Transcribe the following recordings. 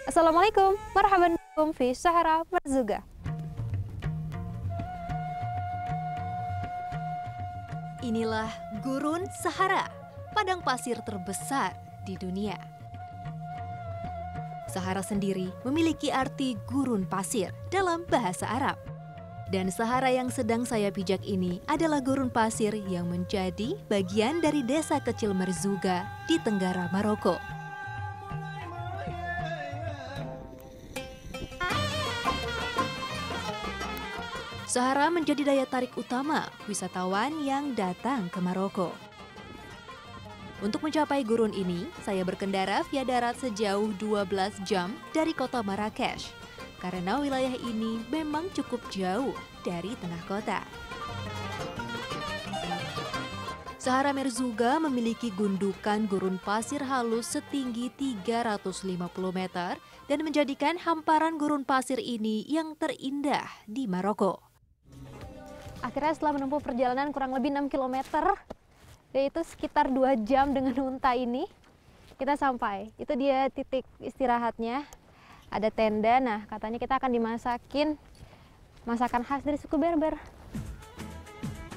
Assalamualaikum, marhaban bikum fi Sahara Marzuga. Inilah Gurun Sahara, padang pasir terbesar di dunia. Sahara sendiri memiliki arti gurun pasir dalam bahasa Arab. Dan Sahara yang sedang saya pijak ini adalah gurun pasir yang menjadi bagian dari desa kecil Marzuga di tenggara Maroko. Sahara menjadi daya tarik utama wisatawan yang datang ke Maroko. Untuk mencapai gurun ini, saya berkendara via darat sejauh 12 jam dari kota Marrakesh, karena wilayah ini memang cukup jauh dari tengah kota. Sahara Marzuga memiliki gundukan gurun pasir halus setinggi 350 meter dan menjadikan hamparan gurun pasir ini yang terindah di Maroko. Akhirnya setelah menempuh perjalanan kurang lebih 6 km, yaitu sekitar 2 jam dengan unta ini, kita sampai. Itu dia titik istirahatnya. Ada tenda, nah katanya kita akan dimasakin masakan khas dari suku Berber.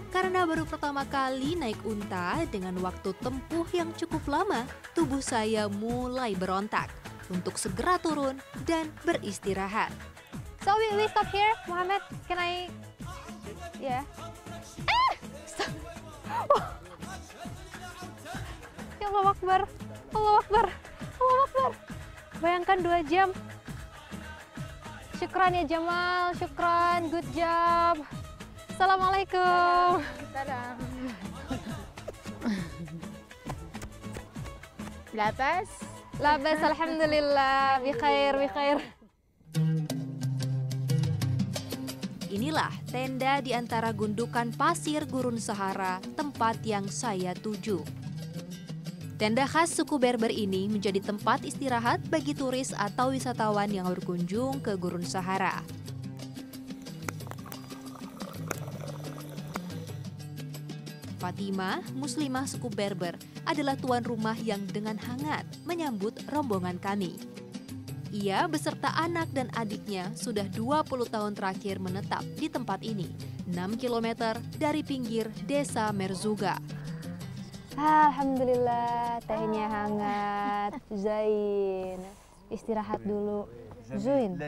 Karena baru pertama kali naik unta dengan waktu tempuh yang cukup lama, tubuh saya mulai berontak untuk segera turun dan beristirahat. So we stop here, Muhammad. Can I? Ya. Stop. Oh. Ya Allah Akbar. Allah Akbar. Allah Akbar. Bayangkan 2 jam. Syukran ya Jamal, syukran, good job. Assalamualaikum. Salam. Labas? Labas, alhamdulillah, bi khair, bi khair. Inilah tenda di antara gundukan pasir gurun Sahara, tempat yang saya tuju. Tenda khas suku Berber ini menjadi tempat istirahat bagi turis atau wisatawan yang berkunjung ke gurun Sahara. Fatima, muslimah suku Berber, adalah tuan rumah yang dengan hangat menyambut rombongan kami. Ia beserta anak dan adiknya sudah 20 tahun terakhir menetap di tempat ini, 6 km dari pinggir desa Marzuga. Alhamdulillah, tehnya hangat. Zain. Istirahat dulu. Zuin.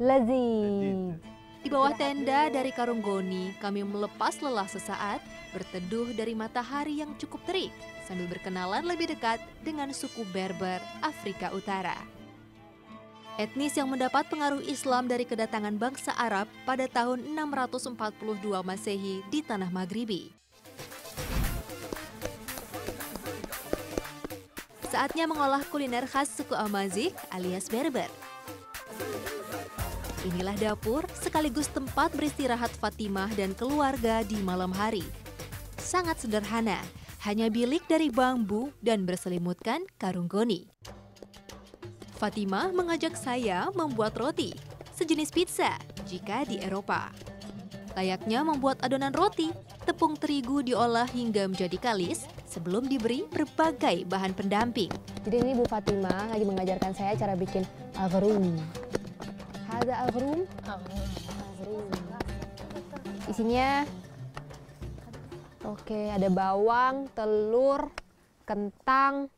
Lazid. Di bawah tenda dari karung goni, kami melepas lelah sesaat, berteduh dari matahari yang cukup terik, sambil berkenalan lebih dekat dengan suku Berber Afrika Utara. Etnis yang mendapat pengaruh Islam dari kedatangan bangsa Arab pada tahun 642 Masehi di tanah Maghribi. Saatnya mengolah kuliner khas suku Amazigh alias Berber. Inilah dapur sekaligus tempat beristirahat Fatimah dan keluarga di malam hari. Sangat sederhana, hanya bilik dari bambu dan berselimutkan karung goni. Fatimah mengajak saya membuat roti, sejenis pizza jika di Eropa. Layaknya membuat adonan roti, tepung terigu diolah hingga menjadi kalis sebelum diberi berbagai bahan pendamping. Jadi ini Bu Fatimah lagi mengajarkan saya cara bikin agrum. Ada agrum? Agrum. Isinya, oke, ada bawang, telur, kentang,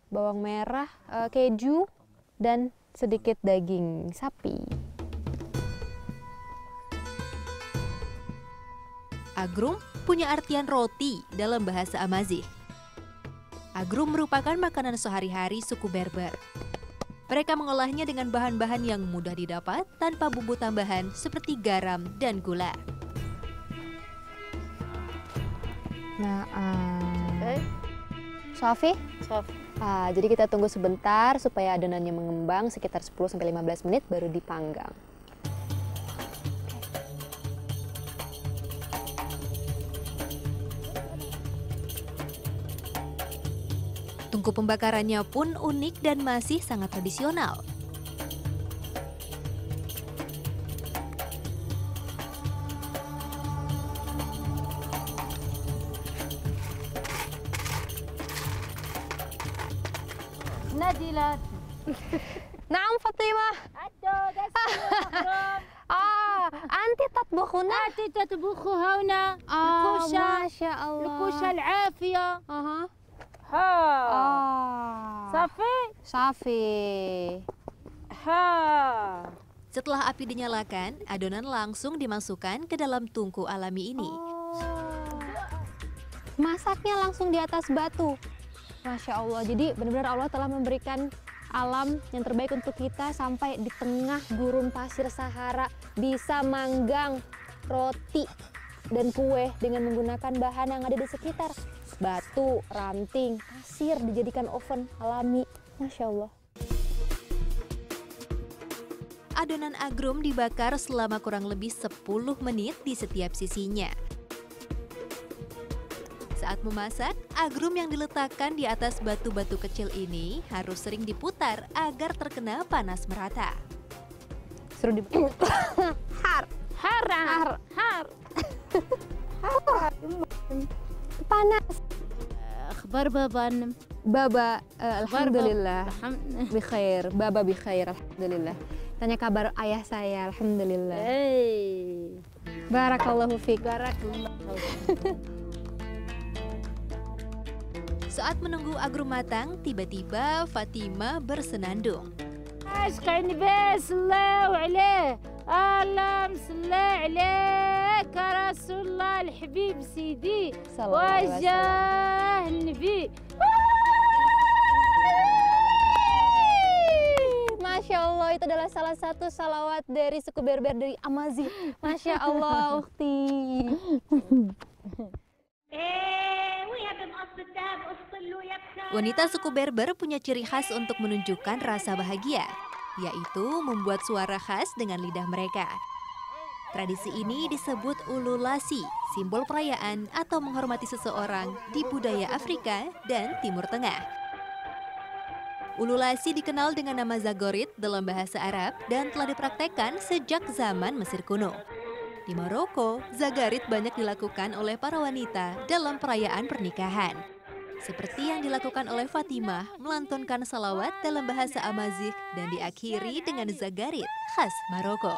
bawang merah, keju, dan sedikit daging sapi. Agrum punya artian roti dalam bahasa Amazigh. Agrum merupakan makanan sehari-hari suku Berber. Mereka mengolahnya dengan bahan-bahan yang mudah didapat tanpa bumbu tambahan seperti garam dan gula. Nah, Sofi? Jadi kita tunggu sebentar supaya adonannya mengembang sekitar 10-15 menit baru dipanggang. Tungku pembakarannya pun unik dan masih sangat tradisional. Nadilat. نعم فاطمة. أنت تطبخون؟ أنت تطبخ هنا. ما شاء الله. الكوشة العافية. ها. صافي. ها. Setelah api dinyalakan, adonan langsung dimasukkan ke dalam tungku alami ini. Masaknya langsung di atas batu. Masya Allah, jadi benar-benar Allah telah memberikan alam yang terbaik untuk kita sampai di tengah gurun pasir Sahara bisa manggang roti dan kue dengan menggunakan bahan yang ada di sekitar. Batu, ranting, pasir dijadikan oven alami. Masya Allah. Adonan agrum dibakar selama kurang lebih 10 menit di setiap sisinya. Saat memasak, agrum yang diletakkan di atas batu-batu kecil ini harus sering diputar agar terkena panas merata. Suruh har. Panas. أخبار بابا Baba, alhamdulillah. Bikhair, Baba bikhair, alhamdulillah. Tanya kabar ayah saya, alhamdulillah. Barakallahu fiik. Saat menunggu agrum matang, tiba-tiba Fatimah bersenandung. عشقا بس الله وعليه اللهم صل عليك رسول الله الحبيب سيدي وجه النبي. Masya Allah, itu adalah salah satu salawat dari suku Berber dari Amazigh. Masya Allah, Ukhti. Wanita suku Berber punya ciri khas untuk menunjukkan rasa bahagia, yaitu membuat suara khas dengan lidah mereka. Tradisi ini disebut ululasi, simbol perayaan atau menghormati seseorang di budaya Afrika dan Timur Tengah. Ululasi dikenal dengan nama zagorit dalam bahasa Arab dan telah dipraktekkan sejak zaman Mesir kuno. Di Maroko, zagarit banyak dilakukan oleh para wanita dalam perayaan pernikahan. Seperti yang dilakukan oleh Fatimah, melantunkan salawat dalam bahasa Amazigh dan diakhiri dengan zagarit khas Maroko.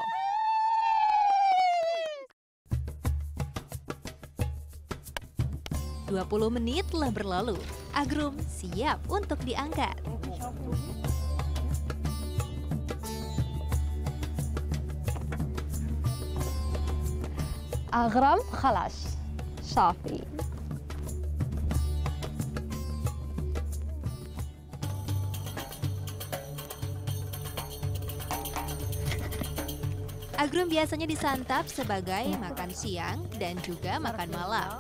"20 menit telah berlalu, agrum siap untuk diangkat. Agrum khalas, safi. Agrum biasanya disantap sebagai makan siang dan juga makan malam.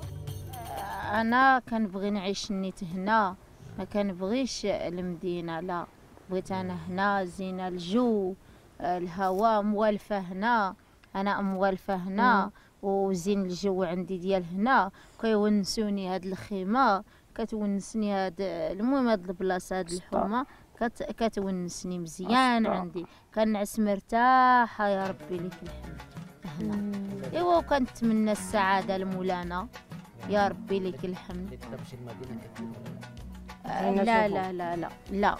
أنا كنبغي نعيش النيت هنا، ما كنبغيش المدينة، لا بغيت أنا هنا زينة الجو الهواء موالفة هنا، أنا موالفة هنا وزين الجو عندي ديال هنا، كيونسوني هاد الخيمة، كتونسني هاد المهم هاد البلاصة هاد الحومة كتونسني مزيان عندي، كنعس مرتاحة يا ربي ليك الحمد هنا. إيوا وكنتمنى السعادة لمولانا يا ربي لك الحمد. لا لا لا لا لا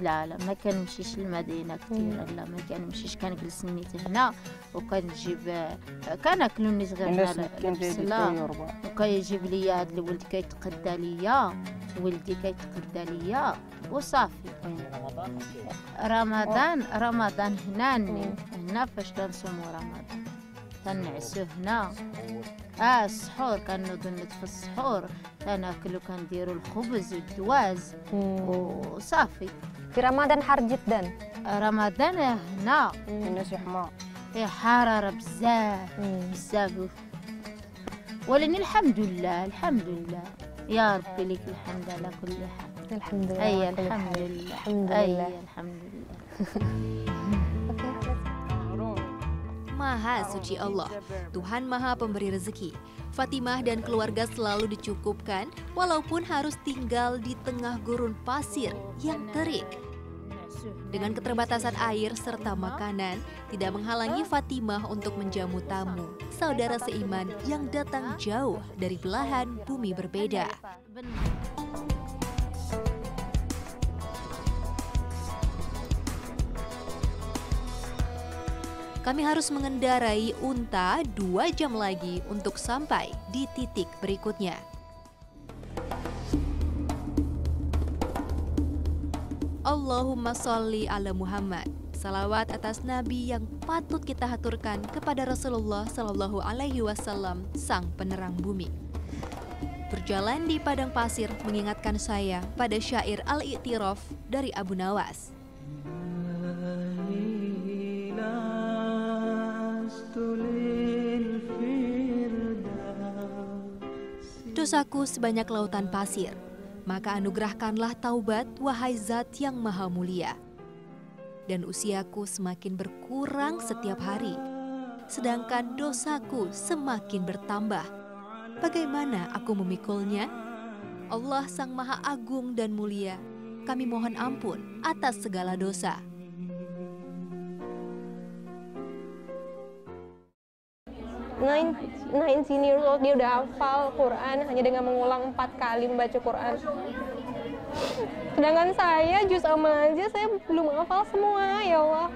لا لا ما كنمشيش للمدينة كثير، لا ما كنمشيش، كنجلس نيت هنا وكنجيب كناكلو نيت غير هنا البصلة، وكيجيب لي هاد الولد كيتقدى ليا، ولدي كيتقدى ليا وصافي. رمضان هنا فاش كنصومو رمضان كنعسو هنا. السحور كنوضو في السحور كناكلو كنديرو الخبز والدواز وصافي. في رمضان حار جدا. رمضان هنا الناس حمار. فيه حرارة بزاف ولكن الحمد لله يا ربي لك الحمد على كل حال. الحمد لله. أي الحمد لله. الحمد لله. Maha suci Allah, Tuhan Maha Pemberi rezeki. Fatimah dan keluarga selalu dicukupkan walaupun harus tinggal di tengah gurun pasir yang terik. Dengan keterbatasan air serta makanan, tidak menghalangi Fatimah untuk menjamu tamu, saudara seiman yang datang jauh dari belahan bumi berbeda. kami harus mengendarai unta 2 jam lagi untuk sampai di titik berikutnya. Allahumma sholli ala Muhammad. Salawat atas Nabi yang patut kita haturkan kepada Rasulullah Shallallahu Alaihi Wasallam, sang penerang bumi. Berjalan di padang pasir mengingatkan saya pada syair Al-I'tiraf dari Abu Nawas. Dosaku sebanyak lautan pasir, maka anugerahkanlah taubat, wahai Zat yang maha mulia. Dan usiaku semakin berkurang setiap hari, sedangkan dosaku semakin bertambah. Bagaimana aku memikulnya? Allah sang maha agung dan mulia, kami mohon ampun atas segala dosa. 19 years old, dia udah hafal Quran hanya dengan mengulang 4 kali membaca Quran. Sedangkan saya juz amma aja saya belum hafal semua, ya Allah.